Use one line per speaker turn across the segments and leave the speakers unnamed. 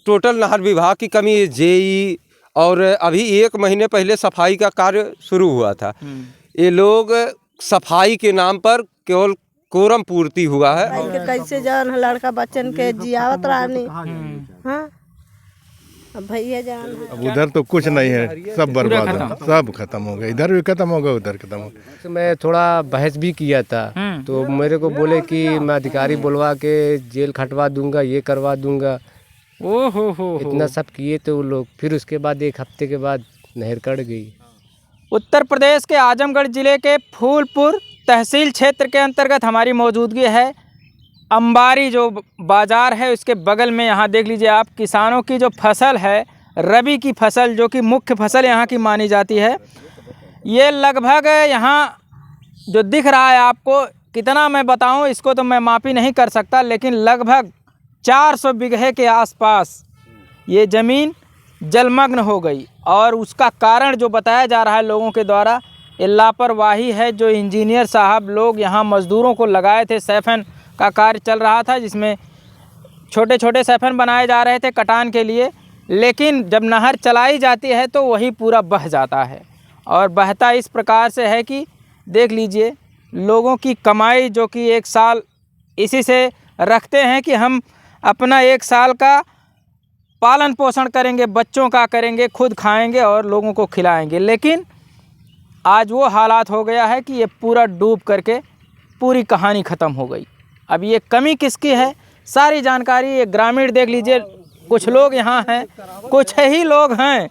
Total नहर विभाग की कमी है। जेई और अभी 1 महीने पहले सफाई का कार्य शुरू हुआ था। ये लोग सफाई के नाम पर केवल कोरम पूर्ति हुआ है।
कैसे जान लड़का बच्चन के जियावत रानी। हाँ अब भैया जान
अब उधर तो कुछ नहीं है, सब बर्बाद है, सब खत्म हो गया। इधर भी खत्म होगा, उधर खत्म हो गया।
मैं थोड़ा बहस भी किया था तो मेरे को बोले कि मैं अधिकारी बुलवा के जेल खटवा दूंगा, ये करवा दूंगा।
ओहो हो
इतना सब किए तो वो लोग, फिर उसके बाद 1 हफ्ते के बाद नहर कट गई।
उत्तर प्रदेश के आजमगढ़ जिले के फूलपुर तहसील क्षेत्र के अंतर्गत हमारी मौजूदगी है। अंबारी जो बाज़ार है उसके बगल में यहाँ देख लीजिए आप, किसानों की जो फसल है, रबी की फसल जो कि मुख्य फसल यहाँ की मानी जाती है, ये लगभग यहाँ जो दिख रहा है आपको, कितना मैं बताऊँ इसको तो मैं मापी नहीं कर सकता, लेकिन लगभग 400 बीघे के आसपास ये ज़मीन जलमग्न हो गई। और उसका कारण जो बताया जा रहा है लोगों के द्वारा, ये लापरवाही है। जो इंजीनियर साहब लोग यहाँ मज़दूरों को लगाए थे, सैफन का कार्य चल रहा था जिसमें छोटे छोटे सैफन बनाए जा रहे थे कटान के लिए, लेकिन जब नहर चलाई जाती है तो वही पूरा बह जाता है। और बहता इस प्रकार से है कि देख लीजिए, लोगों की कमाई जो कि 1 साल इसी से रखते हैं कि हम अपना 1 साल का पालन पोषण करेंगे, बच्चों का करेंगे, खुद खाएंगे और लोगों को खिलाएंगे, लेकिन आज वो हालात हो गया है कि ये पूरा डूब करके पूरी कहानी ख़त्म हो गई। अब ये कमी किसकी है, सारी जानकारी ये ग्रामीण देख लीजिए। कुछ लोग यहाँ हैं, कुछ ही लोग हैं,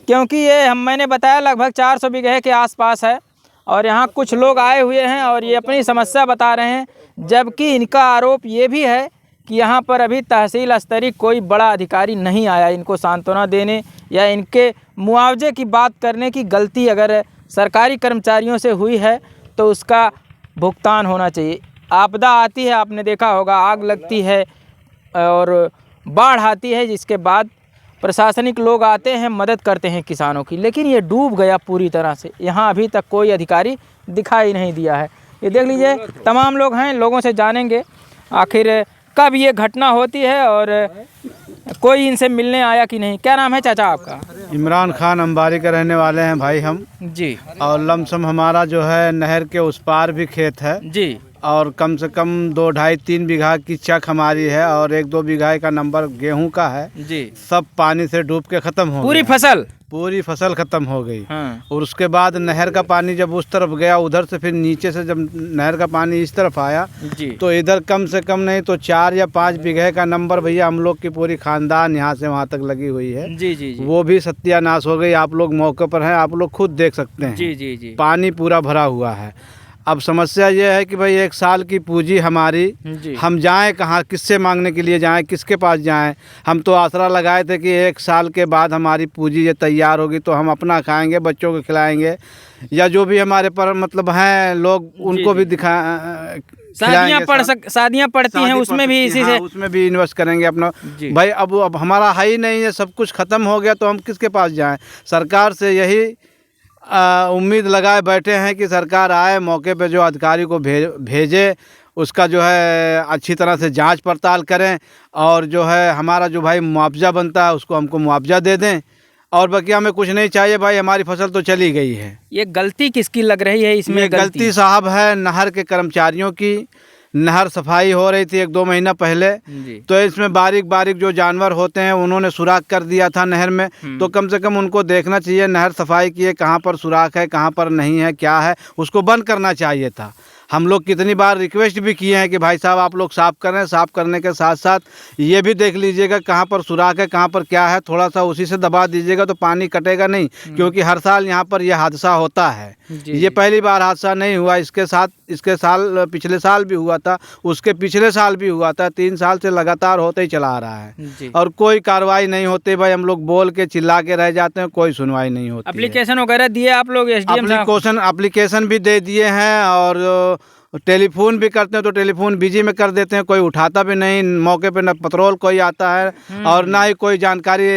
क्योंकि ये मैंने बताया लगभग 400 बीघे के आसपास है और यहाँ कुछ लोग आए हुए हैं और ये अपनी समस्या बता रहे हैं। जबकि इनका आरोप ये भी है कि यहाँ पर अभी तहसील स्तरीय कोई बड़ा अधिकारी नहीं आया इनको सांत्वना देने या इनके मुआवजे की बात करने की। गलती अगर सरकारी कर्मचारियों से हुई है तो उसका भुगतान होना चाहिए। आपदा आती है, आपने देखा होगा, आग लगती है और बाढ़ आती है, जिसके बाद प्रशासनिक लोग आते हैं, मदद करते हैं किसानों की, लेकिन ये डूब गया पूरी तरह से। यहाँ अभी तक कोई अधिकारी दिखाई नहीं दिया है। ये देख लीजिए, तमाम लोग हैं, लोगों से जानेंगे आखिर कब ये घटना होती है और कोई इनसे मिलने आया कि नहीं। क्या नाम है चाचा आपका?
इमरान खान, अंबारी के रहने वाले हैं भाई हम
जी।
और लमसम हमारा जो है नहर के उस पार भी खेत है
जी।
और कम से कम 2, 2.5, 3 बीघा की चक हमारी है और 1-2 बीघा का नंबर गेहूं का है
जी।
सब पानी से डूब के खत्म हो
पूरी
गया। पूरी फसल खत्म हो गई।
हाँ।
और उसके बाद नहर का पानी जब उस तरफ गया, उधर से फिर नीचे से जब नहर का पानी इस तरफ आया
जी।
तो इधर कम से कम नहीं तो 4 या 5 बीघे का नंबर भैया हम लोग की पूरी खानदान यहाँ से वहाँ तक लगी हुई है।
जी जी जी।
वो भी सत्यानाश हो गई। आप लोग मौके पर हैं, आप लोग खुद देख सकते हैं।
जी जी जी।
पानी पूरा भरा हुआ है। अब समस्या ये है कि भाई 1 साल की पूंजी हमारी, हम जाएं कहाँ, किससे मांगने के लिए जाएं, किसके पास जाएं। हम तो आसरा लगाए थे कि 1 साल के बाद हमारी पूंजी ये तैयार होगी तो हम अपना खाएंगे, बच्चों को खिलाएंगे, या जो भी हमारे पर मतलब हैं लोग उनको भी
शादियाँ पड़ती हैं उसमें भी इसी से
उसमें भी इन्वेस्ट करेंगे अपना। भाई अब हमारा है ही नहीं है, सब कुछ ख़त्म हो गया तो हम किसके पास जाएं। सरकार से यही उम्मीद लगाए बैठे हैं कि सरकार आए, मौके पे जो अधिकारी को भेजे, उसका जो है अच्छी तरह से जांच पड़ताल करें और जो है हमारा जो भाई मुआवजा बनता है उसको हमको मुआवजा दे दें। और बाकी हमें कुछ नहीं चाहिए भाई, हमारी फसल तो चली गई है।
ये गलती किसकी लग रही है इसमें?
गलती साहब है नहर के कर्मचारियों की। नहर सफाई हो रही थी 1-2 महीना पहले, तो इसमें बारीक बारीक जो जानवर होते हैं उन्होंने सुराख कर दिया था नहर में। तो कम से कम उनको देखना चाहिए, नहर सफाई किए, कहाँ पर सुराख है, कहाँ पर नहीं है, क्या है, उसको बंद करना चाहिए था। हम लोग कितनी बार रिक्वेस्ट भी किए हैं कि भाई साहब आप लोग साफ़ करें। साफ़ करने के साथ साथ ये भी देख लीजिएगा कहाँ पर सुराख है, कहाँ पर क्या है, थोड़ा सा उसी से दबा दीजिएगा तो पानी कटेगा नहीं। क्योंकि हर साल यहाँ पर यह हादसा होता है। ये पहली बार हादसा नहीं हुआ, इसके साल पिछले साल भी हुआ था, उसके पिछले साल भी हुआ था। 3 साल से लगातार होते ही चला आ रहा है और कोई कार्रवाई नहीं होती। भाई हम लोग बोल के चिल्ला के रह जाते हैं, कोई सुनवाई नहीं होती।
एप्लीकेशन वगैरह दिए आप लोग?
एप्लीकेशन भी दे दिए हैं और टेलीफोन भी करते हैं तो टेलीफोन बिजी में कर देते हैं, कोई उठाता भी नहीं। मौके पे न पेट्रोल कोई आता है और ना ही कोई जानकारी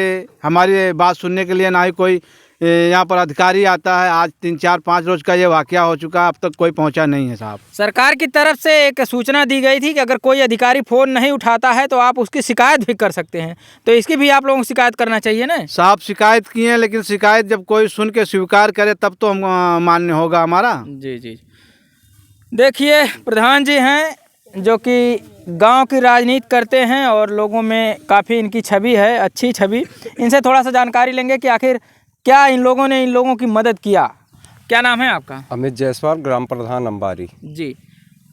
हमारी बात सुनने के लिए, ना ही कोई यहाँ पर अधिकारी आता है। आज 3-4-5 रोज का ये वाकया हो चुका, अब तक कोई पहुँचा नहीं है साहब।
सरकार की तरफ से एक सूचना दी गई थी कि अगर कोई अधिकारी फ़ोन नहीं उठाता है तो आप उसकी शिकायत भी कर सकते हैं, तो इसकी भी आप लोगों को शिकायत करना चाहिए ना।
साहब शिकायत किए हैं, लेकिन शिकायत जब कोई सुन के स्वीकार करे तब तो हम मान्य होगा हमारा।
जी जी। देखिए प्रधान जी हैं जो कि गांव की राजनीति करते हैं और लोगों में काफ़ी इनकी छवि है, अच्छी छवि। इनसे थोड़ा सा जानकारी लेंगे कि आखिर क्या इन लोगों ने इन लोगों की मदद किया। क्या नाम है आपका?
अमित जायसवाल, ग्राम प्रधान अंबारी
जी।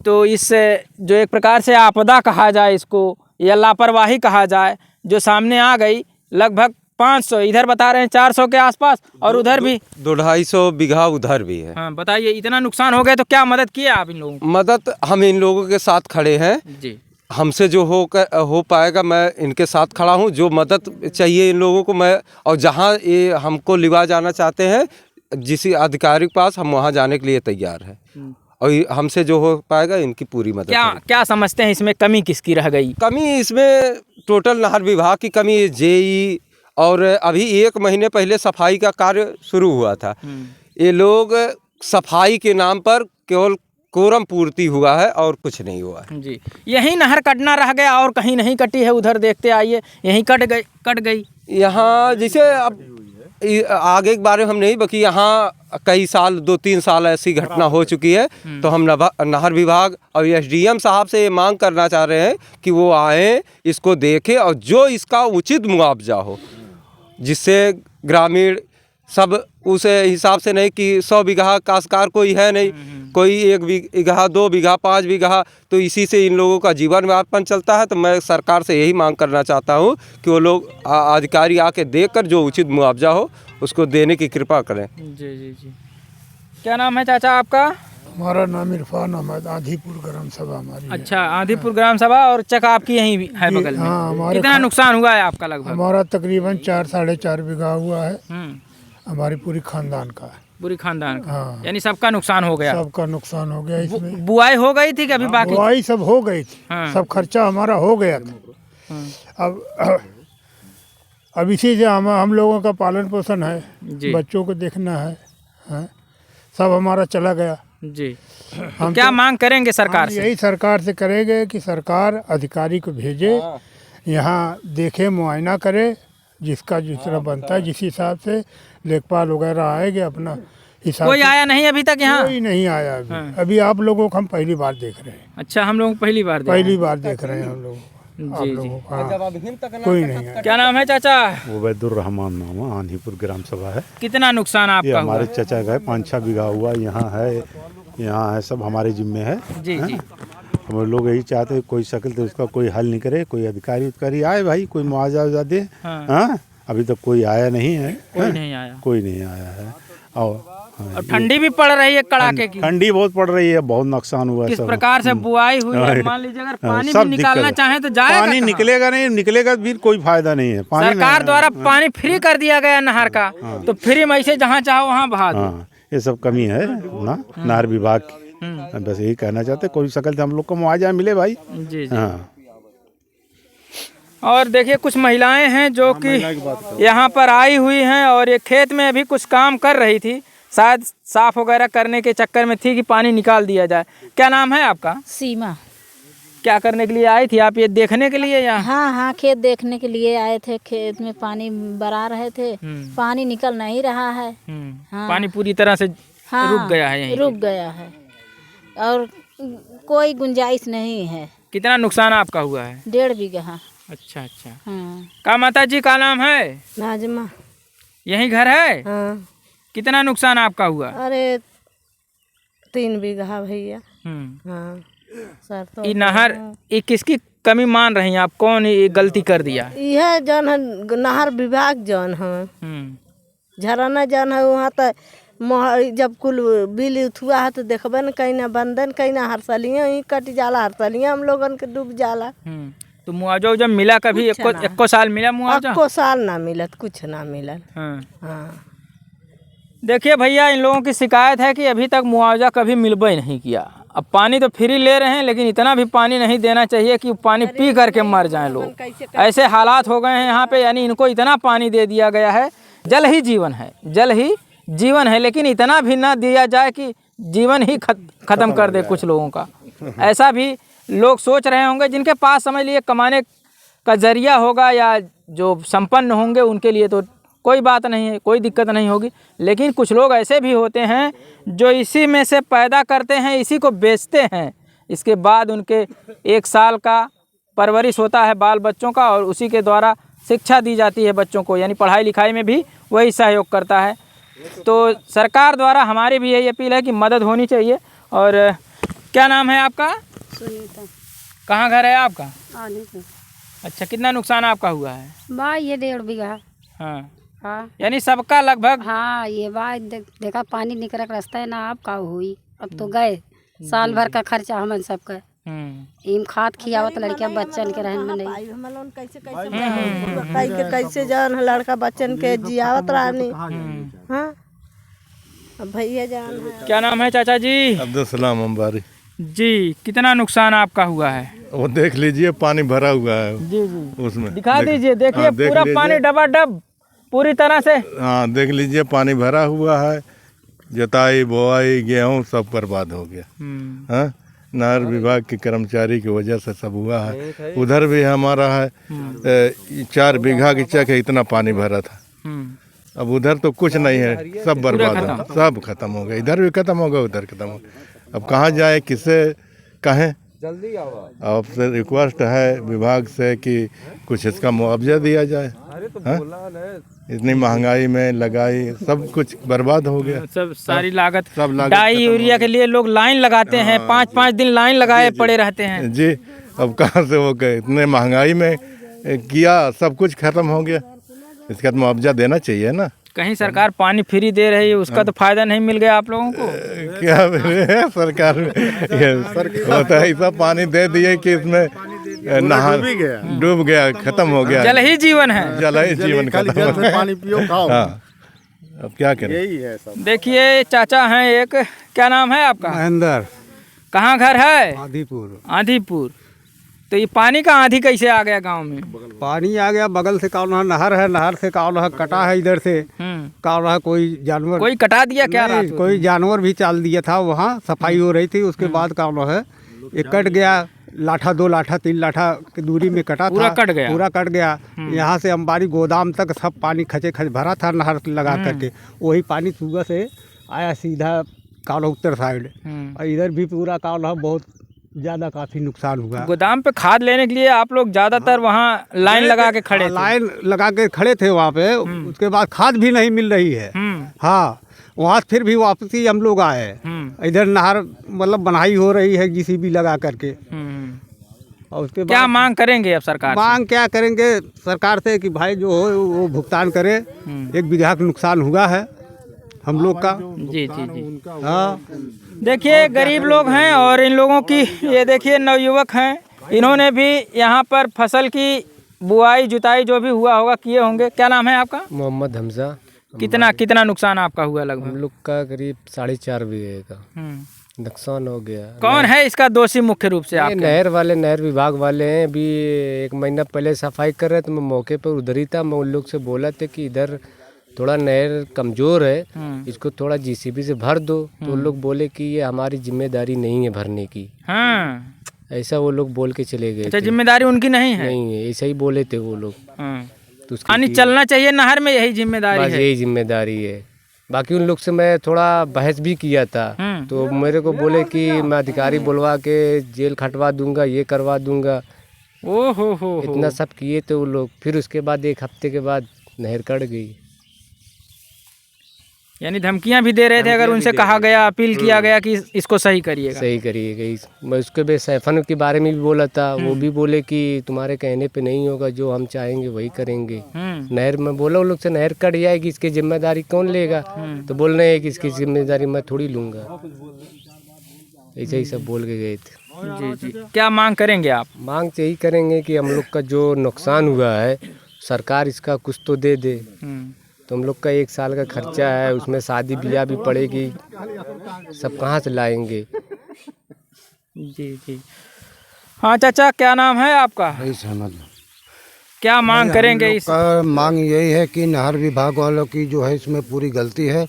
तो इस जो एक प्रकार से आपदा कहा जाए इसको या लापरवाही कहा जाए, जो सामने आ गई, लगभग 500, इधर बता रहे हैं 400 के आसपास और उधर भी
200-250 बीघा उधर भी है।
हाँ बताइए, इतना नुकसान हो गया तो क्या मदद किए आप इन लोगों को?
मदद हम इन लोगों के साथ खड़े हैं
जी।
हमसे जो हो पाएगा मैं इनके साथ खड़ा हूँ। जो मदद चाहिए इन लोगों को मैं, और जहाँ ये हमको लिवा जाना चाहते हैं जिस अधिकारी के पास, हम वहाँ जाने के लिए तैयार हैं और हमसे जो हो पाएगा इनकी पूरी मदद करेंगे।
क्या समझते हैं इसमें कमी किसकी रह गई?
कमी इसमें टोटल नहर विभाग की कमी है, जेई, और अभी 1 महीने पहले सफाई का कार्य शुरू हुआ था। ये लोग सफाई के नाम पर केवल कोरम पूर्ति हुआ है और कुछ नहीं हुआ है।
जी। यही नहर कटना रह गया और कहीं नहीं कटी है, उधर देखते आइए यहीं कट गई।
यहाँ जैसे अब आगे के बारे में हम नहीं, बाकी यहाँ कई साल 2-3 साल ऐसी घटना हो चुकी है। तो हम नहर विभाग और एसडीएम साहब से ये मांग करना चाह रहे हैं कि वो आए, इसको देखें और जो इसका उचित मुआवजा हो, जिससे ग्रामीण सब उस हिसाब से नहीं कि 100 बीघा काश्तकार कोई है नहीं, कोई 1 बीघा 2 बीघा 5 बीघा, तो इसी से इन लोगों का जीवन व्यापन चलता है। तो मैं सरकार से यही मांग करना चाहता हूँ कि वो लोग अधिकारी आके देखकर जो उचित मुआवजा हो उसको देने की कृपा करें।
जी जी जी। क्या नाम है चाचा आपका?
हमारा नाम इरफान अहमद, आंधीपुर ग्राम सभा हमारी।
अच्छा, आंधीपुर ग्राम सभा, और चक आपकी यहीं भी है बगल में।
हाँ, हमारे
कितना नुकसान हुआ है आपका? लगभग
हमारा तकरीबन 4-4.5 बीघा हुआ है। हमारी पूरी खानदान का है।
पूरी खानदान का?
हाँ।
यानी सबका नुकसान हो गया?
सबका नुकसान हो गया। इसमें
बुआई हो गई थी कि अभी बाकी?
बुआई सब हो गई थी।
हाँ।
सब खर्चा हमारा हो गया था। अब इसी से हम लोगों का पालन पोषण है, बच्चों को देखना है, सब हमारा चला गया।
जी। तो क्या मांग करेंगे सरकार से?
यही सरकार से करेंगे कि सरकार अधिकारी को भेजे, यहाँ देखे, मुआयना करे, जिसका जिस तरह बनता है, जिस हिसाब से लेखपाल वगैरह आएंगे अपना हिसाब।
कोई आया नहीं अभी तक यहाँ?
कोई नहीं आया अभी। हाँ। अभी आप लोगों को हम पहली बार देख रहे हैं।
अच्छा, हम लोग पहली बार देख रहे हैं
हम लोग।
जी जी।
कोई नहीं है।
क्या नाम है चाचा?
उबैदुर रहमान नाम है, आंधीपुर ग्राम सभा है।
कितना नुकसान आपका हुआ?
हमारे चाचा का 5-6 बीघा हुआ। यहाँ है सब हमारे जिम्मे है।
जी जी।
हम लोग यही चाहते हैं कोई शक्ल तो उसका कोई हल नहीं करे, कोई अधिकारी आए भाई, कोई मुआवजा दे। हाँ, अभी तक कोई आया नहीं है।
कोई नहीं आया
है।
और ठंडी भी पड़ रही है कड़ाके की।
ठंडी बहुत पड़ रही है, बहुत नुकसान हुआ है।
किस प्रकार से बुआई हुई है? मान लीजिए अगर पानी भी निकालना चाहे तो जाएगा?
पानी निकलेगा नहीं, निकलेगा भी कोई फायदा नहीं है।
सरकार द्वारा पानी फ्री कर दिया गया नहर का, तो फ्री में ऐसे जहाँ चाहो वहाँ बहा दो।
ये सब कमी है ना नहर विभाग की। बस यही कहना चाहते, कोई शक्ल से हम लोग को मुआवजा मिले भाई।
जी जी। हाँ। और देखिए कुछ महिलाएं हैं जो कि यहाँ पर आई हुई हैं और ये खेत में अभी कुछ काम कर रही थी, शायद साफ वगैरह करने के चक्कर में थी कि पानी निकाल दिया जाए। क्या नाम है आपका?
सीमा।
क्या करने के लिए आई थी आप? ये देखने के लिए यहाँ?
हाँ, खेत देखने के लिए आए थे। खेत में पानी बरा रहे थे, पानी निकल नहीं रहा है।
हाँ। पानी पूरी तरह से रुक गया है?
रुक गया है और कोई गुंजाइश नहीं है।
कितना नुकसान आपका हुआ है?
1.5 बीघा।
अच्छा अच्छा।
हाँ।
का माता जी का नाम है?
नाजमा।
यही घर है?
हाँ।
कितना नुकसान आपका हुआ?
अरे 3 बीघा भैया। हाँ। सर तो
ये नहर ये किसकी कमी मान रही हैं आप? कौन ये गलती कर दिया?
यह जौन है नहर विभाग जौन है, झरना जौन है, वहाँ तो जब कुल बिल उठुआ है तो देखबे न कहीं ना बंदन, कहीं ना हरसलियाँ ही कट जाला, हरसलियाँ हम लोगन के डूब जाला।
तो मुआवजा जब मिला कभी? एको साल मिला मुआवजा?
एको साल ना मिलत, कुछ ना मिलत।
हाँ। देखिए भैया, इन लोगों की शिकायत है कि अभी तक मुआवजा कभी मिलबे नहीं किया। अब पानी तो फ्री ले रहे हैं, लेकिन इतना भी पानी नहीं देना चाहिए कि पानी पी करके मर जाएं लोग। ऐसे हालात हो गए हैं यहाँ पे, यानी इनको इतना पानी दे दिया गया है जल ही जीवन है, जल ही जीवन है, लेकिन इतना भी ना दिया जाए कि जीवन ही खत्म कर दे कुछ लोगों का। ऐसा भी लोग सोच रहे होंगे जिनके पास समझ लिए कमाने का जरिया होगा या जो संपन्न होंगे उनके लिए तो कोई बात नहीं है, कोई दिक्कत नहीं होगी। लेकिन कुछ लोग ऐसे भी होते हैं जो इसी में से पैदा करते हैं, इसी को बेचते हैं, इसके बाद उनके 1 साल का परवरिश होता है बाल बच्चों का और उसी के द्वारा शिक्षा दी जाती है बच्चों को, यानी पढ़ाई लिखाई में भी वही सहयोग करता है। तो सरकार द्वारा हमारी भी यही अपील है कि मदद होनी चाहिए। और क्या नाम है आपका?
सुनीता।
कहाँ घर है आपका?
आदीपुर।
अच्छा, कितना नुकसान आपका हुआ है?
ये 1.5 बीघा।
हाँ
हाँ,
यानी सबका लगभग।
हाँ, ये देखा पानी निकल रास्ता है ना, अब का हुई, अब तो गए साल भर का खर्चा हमन सबका। इम खाद खियावत लड़किया बच्चन के रहन में नहीं
कैसे जान लड़का बच्चन के जियावत रहनी। हाँ, अब भैया जान है।
क्या नाम है चाचा जी?
अब्दुल सलाम अंबारी
जी, कितना नुकसान आपका हुआ है?
वो देख लीजिए, पानी भरा हुआ है
जी जी,
उसमें
दिखा दीजिए। देखिए
हाँ, देख
पूरा
लीजिए।
पानी डबाडब पूरी तरह से।
हाँ देख लीजिए, पानी भरा हुआ है, जोताई बोआई गेहूँ सब बर्बाद हो गया। हाँ, नहर विभाग के कर्मचारी की वजह से सब हुआ है। उधर भी हमारा है 4 बीघा की चक है, इतना पानी भरा था। अब उधर तो कुछ नहीं है, सब बर्बाद हो, सब खत्म हो गया। इधर भी खत्म हो गया, उधर खत्म हो गया। अब कहाँ जाए, किसे कहें? जल्दी आओ। आपसे रिक्वेस्ट है विभाग से कि कुछ इसका मुआवजा दिया जाए। इतनी महंगाई में लगाई, सब कुछ बर्बाद हो गया।
सब सारी लागत डाई यूरिया के लिए लोग लाइन लगाते हैं, 5-5 दिन लाइन लगाए पड़े रहते हैं
जी। अब कहाँ से वो गए, इतने महंगाई में किया, सब कुछ खत्म हो गया। इसका तो मुआवजा देना चाहिए ना।
कहीं सरकार पानी फ्री दे रही है, उसका तो फायदा नहीं मिल गया आप लोगों को?
क्या सरकार होता है, ऐसा पानी दे दिए कि इसमें नहा डूब गया, खत्म हो गया।
जल ही जीवन है,
जल ही जीवन खत्म। पानी पियो, खाओ। हाँ, अब क्या करें? यही है सब।
देखिए चाचा हैं एक, क्या नाम है आपका?
महेंद्र।
कहाँ घर है?
आदीपुर।
आदीपुर। तो ये पानी का आंधी कैसे आ गया गांव में?
पानी आ गया, बगल से कावना नहर है, नहर से कावना कटा है, इधर से कावना कोई जानवर,
कोई कटा दिया क्या? रात
कोई जानवर भी चाल दिया था, वहाँ सफाई हो रही थी, उसके बाद कावना है ये कट गया। लाठा 2 लाठा 3 लाठा की दूरी में कटा
पूरा
था,
कट गया।
पूरा कट गया। यहाँ से अंबारी गोदाम तक सब पानी खचे खच भरा था नहर लगा करके। वही पानी सुबह से आया सीधा कावना उत्तर साइड, और इधर भी पूरा कावना बहुत ज़्यादा काफ़ी नुकसान हुआ।
गोदाम पे खाद लेने के लिए आप लोग ज़्यादातर वहाँ लाइन लगा के खड़े थे?
लाइन लगा के खड़े थे वहाँ पे। उसके बाद खाद भी नहीं मिल रही है। हाँ, वहाँ फिर भी वापसी हम लोग आए। इधर नहर मतलब बनाई हो रही है JCB लगा करके। और उसके
क्या मांग करेंगे अब सरकार से?
मांग क्या करेंगे सरकार से कि भाई जो हो वो भुगतान करे। 1 बीघा का नुकसान हुआ है हम लोग का।
जी जी जी।
हाँ,
देखिए गरीब लोग हैं और इन लोगों की ये देखिए नवयुवक हैं, इन्होंने भी यहाँ पर फसल की बुआई जुताई जो भी हुआ होगा किए होंगे। क्या नाम है आपका?
मोहम्मद हमजा।
कितना नुकसान आपका हुआ? लगभग
हम लोग का करीब 4.5 बीघे का नुकसान हो गया।
कौन है इसका दोषी मुख्य रूप से? आप
नहर वाले, नहर विभाग वाले हैं। अभी 1 महीना पहले सफाई कर रहे थे, मैं मौके पर उधर ही था। मैं उन लोग से बोला था कि इधर थोड़ा नहर कमज़ोर है, इसको थोड़ा JCB से भर दो। तो उन लोग बोले कि ये हमारी जिम्मेदारी नहीं है भरने की।
हाँ,
ऐसा वो लोग बोल के चले गए।
अच्छा, जिम्मेदारी उनकी नहीं है?
नहीं है, ऐसा ही बोले थे वो लोग।
तो पानी चलना चाहिए नहर में, यही जिम्मेदारी है?
यही जिम्मेदारी है। बाकी उन लोग से मैं थोड़ा बहस भी किया था, तो मेरे को बोले कि मैं अधिकारी बुलवा के जेल खटवा दूंगा, ये करवा दूंगा।
ओहो,
इतना सब किए थे वो लोग। फिर उसके बाद 1 हफ्ते के बाद नहर कट गई।
यानी धमकियां भी दे रहे थे, अगर उनसे कहा गया, अपील किया गया कि इसको सही करिएगा।
सही करिएगा। मैं उसके बाद सैफन के बारे में भी बोला था, वो भी बोले कि तुम्हारे कहने पे नहीं होगा, जो हम चाहेंगे वही करेंगे। नहर में बोला उन लोग से नहर कट जाएगी, इसकी जिम्मेदारी कौन लेगा? तो बोल रहे हैं कि इसकी जिम्मेदारी मैं थोड़ी लूँगा। ऐसे ही सब बोल के गए थे।
जी जी। क्या मांग करेंगे आप?
मांग यही करेंगे कि हम लोग का जो नुकसान हुआ है सरकार इसका कुछ तो दे दे। तो हम लोग का 1 साल का खर्चा है, उसमें शादी ब्याह भी पड़ेगी, सब कहाँ से लाएंगे?
जी जी। हाँ चाचा, क्या नाम है आपका? क्या मांग करेंगे इस
मांग यही है कि नहर विभाग वालों की जो है इसमें पूरी गलती है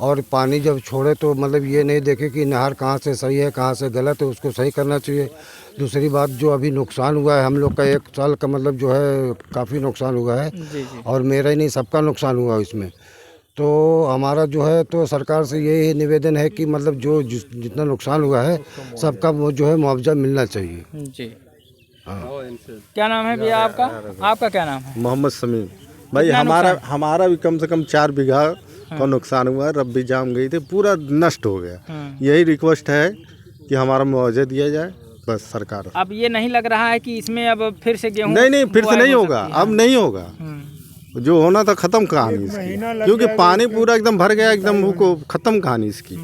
और पानी जब छोड़े तो मतलब ये नहीं देखे कि नहर कहाँ से सही है कहाँ से गलत है, उसको सही करना चाहिए। दूसरी बात जो अभी नुकसान हुआ है हम लोग का 1 साल का मतलब जो है काफ़ी नुकसान हुआ है और मेरा ही नहीं सबका नुकसान हुआ इसमें। तो हमारा जो है तो सरकार से यही निवेदन है कि मतलब जो जितना नुकसान हुआ है सबका वो जो है मुआवजा मिलना चाहिए
जी। क्या नाम है भैया आपका? आपका क्या नाम है?
मोहम्मद समीम। भाई हमारा भी कम से कम 4 बीघा का नुकसान हुआ है। रब्बी जाम गई थी, पूरा नष्ट हो गया। यही रिक्वेस्ट है कि हमारा मुआवजा दिया जाए बस सरकार।
अब ये नहीं लग रहा है कि इसमें अब फिर से गेहूं
नहीं फिर से नहीं होगा, अब नहीं होगा। जो होना था खत्म कहानी इसकी, क्योंकि पानी पूरा एकदम भर गया, एकदम वो खत्म कहानी इसकी।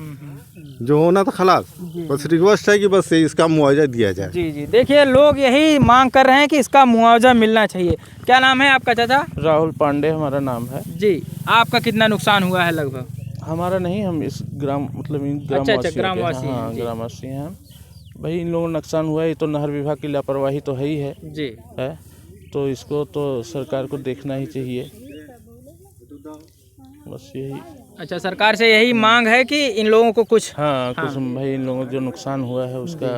जो होना था खलास, बस रिक्वेस्ट है कि बस इसका मुआवजा दिया जाए।
जी जी, देखिए लोग यही मांग कर रहे हैं कि इसका मुआवजा मिलना चाहिए। क्या नाम है आपका चाचा?
राहुल पांडे हमारा नाम है जी।
आपका कितना नुकसान हुआ है लगभग?
हमारा नहीं, हम इस ग्राम मतलब इन
ग्रामवासी
हाँ ग्रामवासी हैं भाई। इन लोगों को नुकसान हुआ है, ये तो नहर विभाग की लापरवाही तो है ही है
जी
है, तो इसको तो सरकार को देखना ही चाहिए, बस यही।
अच्छा, सरकार से यही मांग है कि इन लोगों को कुछ
कुछ भाई इन लोगों को जो नुकसान हुआ है उसका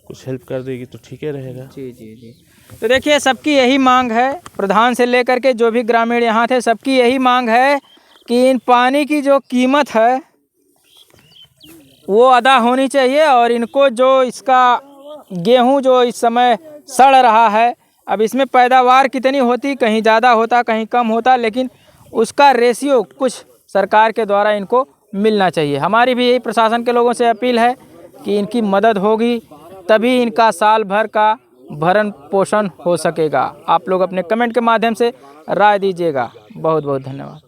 कुछ हेल्प कर देगी तो ठीक ही रहेगा।
जी जी जी। तो देखिए सबकी यही मांग है, प्रधान से लेकर के जो भी ग्रामीण यहाँ थे सबकी यही मांग है कि इन पानी की जो कीमत है वो अदा होनी चाहिए और इनको जो इसका गेहूं जो इस समय सड़ रहा है, अब इसमें पैदावार कितनी होती, कहीं ज़्यादा होता कहीं कम होता, लेकिन उसका रेशियो कुछ सरकार के द्वारा इनको मिलना चाहिए। हमारी भी यही प्रशासन के लोगों से अपील है कि इनकी मदद होगी तभी इनका साल भर का भरण पोषण हो सकेगा। आप लोग अपने कमेंट के माध्यम से राय दीजिएगा। बहुत बहुत धन्यवाद।